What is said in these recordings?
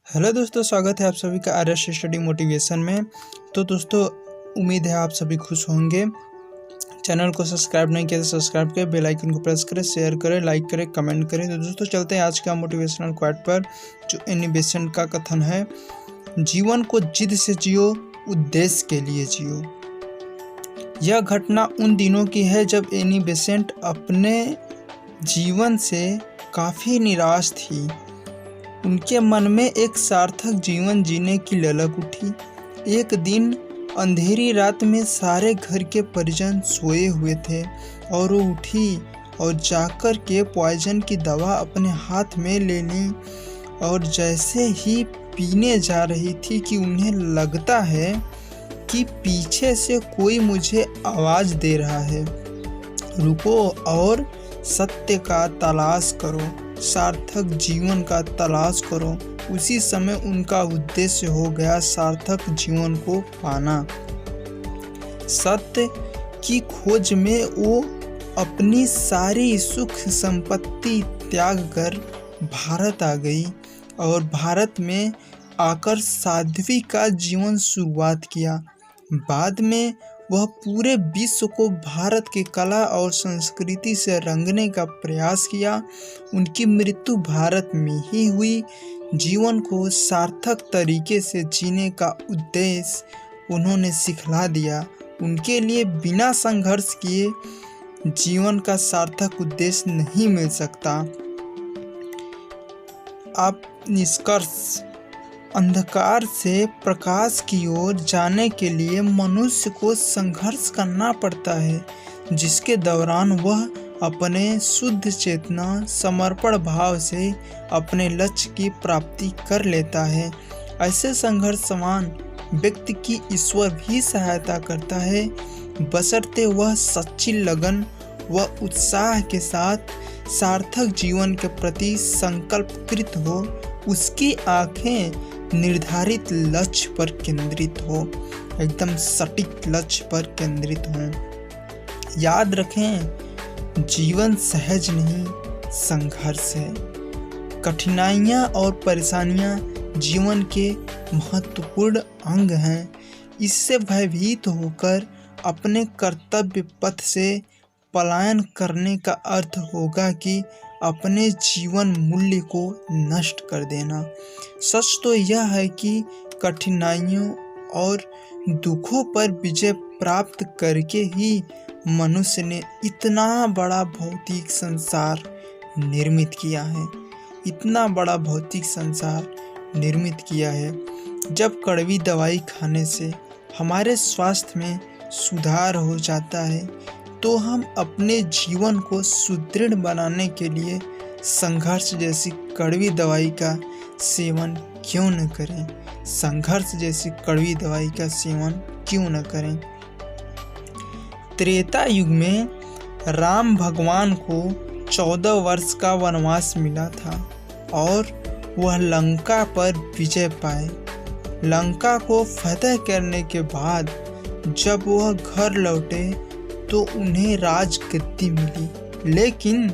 Hello दोस्तों, स्वागत है आप सभी का आर्यश स्टडी मोटिवेशन में। तो दोस्तों, उम्मीद है आप सभी खुश होंगे। चैनल को सब्सक्राइब नहीं किया तो सब्सक्राइब करें, बेल आइकन को प्रेस करें, शेयर करें, लाइक करें, कमेंट करें। तो दोस्तों चलते हैं आज का मोटिवेशनल क्वाट पर, जो एनी बेसेंट का कथन है, जीवन को जिद से जियो, उद्देश्य के लिए जियो। यह घटना उन दिनों की है जब एनी बेसेंट अपने जीवन से काफ़ी निराश थी। उनके मन में एक सार्थक जीवन जीने की ललक उठी। एक दिन अंधेरी रात में सारे घर के परिजन सोए हुए थे और वो उठी और जाकर के पॉइजन की दवा अपने हाथ में ले ली और जैसे ही पीने जा रही थी कि उन्हें लगता है कि पीछे से कोई मुझे आवाज़ दे रहा है, रुको और सत्य का तलाश करो, सार्थक जीवन का तलाश करो। उसी समय उनका उद्देश्य हो गया सार्थक जीवन को पाना। सत्य की खोज में वो अपनी सारी सुख संपत्ति त्याग कर भारत आ गई और भारत में आकर साध्वी का जीवन शुरुआत किया। बाद में वह पूरे विश्व को भारत की कला और संस्कृति से रंगने का प्रयास किया। उनकी मृत्यु भारत में ही हुई। जीवन को सार्थक तरीके से जीने का उद्देश्य उन्होंने सिखला दिया। उनके लिए बिना संघर्ष किए जीवन का सार्थक उद्देश्य नहीं मिल सकता। आप निष्कर्ष, अंधकार से प्रकाश की ओर जाने के लिए मनुष्य को संघर्ष करना पड़ता है, जिसके दौरान वह अपने शुद्ध चेतना, समर्पण भाव से अपने लक्ष्य की प्राप्ति कर लेता है। ऐसे संघर्ष समान व्यक्ति की ईश्वर भी सहायता करता है, बशर्ते वह सच्ची लगन व उत्साह के साथ सार्थक जीवन के प्रति संकल्पकृत हो। उसकी आंखें निर्धारित लक्ष्य पर केंद्रित हो, एकदम सटीक लक्ष्य पर केंद्रित हो। याद रखें, जीवन सहज नहीं, संघर्ष है। कठिनाइयाँ और परेशानियाँ जीवन के महत्वपूर्ण अंग हैं। इससे भयभीत होकर अपने कर्तव्य पथ से पलायन करने का अर्थ होगा कि अपने जीवन मूल्य को नष्ट कर देना। सच तो यह है कि कठिनाइयों और दुखों पर विजय प्राप्त करके ही मनुष्य ने इतना बड़ा भौतिक संसार निर्मित किया है, इतना बड़ा भौतिक संसार निर्मित किया है। जब कड़वी दवाई खाने से हमारे स्वास्थ्य में सुधार हो जाता है, तो हम अपने जीवन को सुदृढ़ बनाने के लिए संघर्ष जैसी कड़वी दवाई का सेवन क्यों न करें, संघर्ष जैसी कड़वी दवाई का सेवन क्यों न करें। त्रेता युग में राम भगवान को 14 वर्ष का वनवास मिला था और वह लंका पर विजय पाए। लंका को फतह करने के बाद जब वह घर लौटे तो उन्हें राजगद्दी मिली, लेकिन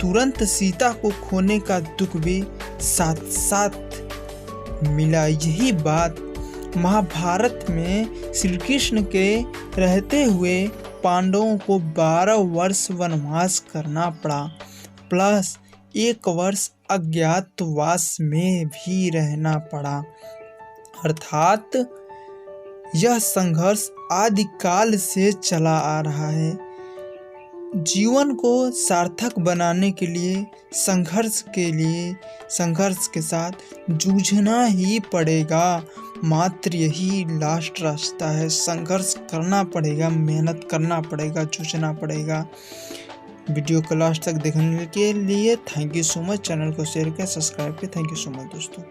तुरंत सीता को खोने का दुख भी साथ साथ मिला। यही बात महाभारत में श्री कृष्ण के रहते हुए पांडवों को 12 वर्ष वनवास करना पड़ा, प्लस 1 वर्ष अज्ञातवास में भी रहना पड़ा। अर्थात यह संघर्ष आदिकाल से चला आ रहा है। जीवन को सार्थक बनाने के लिए संघर्ष के साथ जूझना ही पड़ेगा। मात्र यही लास्ट रास्ता है। संघर्ष करना पड़ेगा, मेहनत करना पड़ेगा, जूझना पड़ेगा। वीडियो को लास्ट तक देखने के लिए thank you so much. Channel को शेयर करें, सब्सक्राइब करें। थैंक यू सो मच दोस्तों।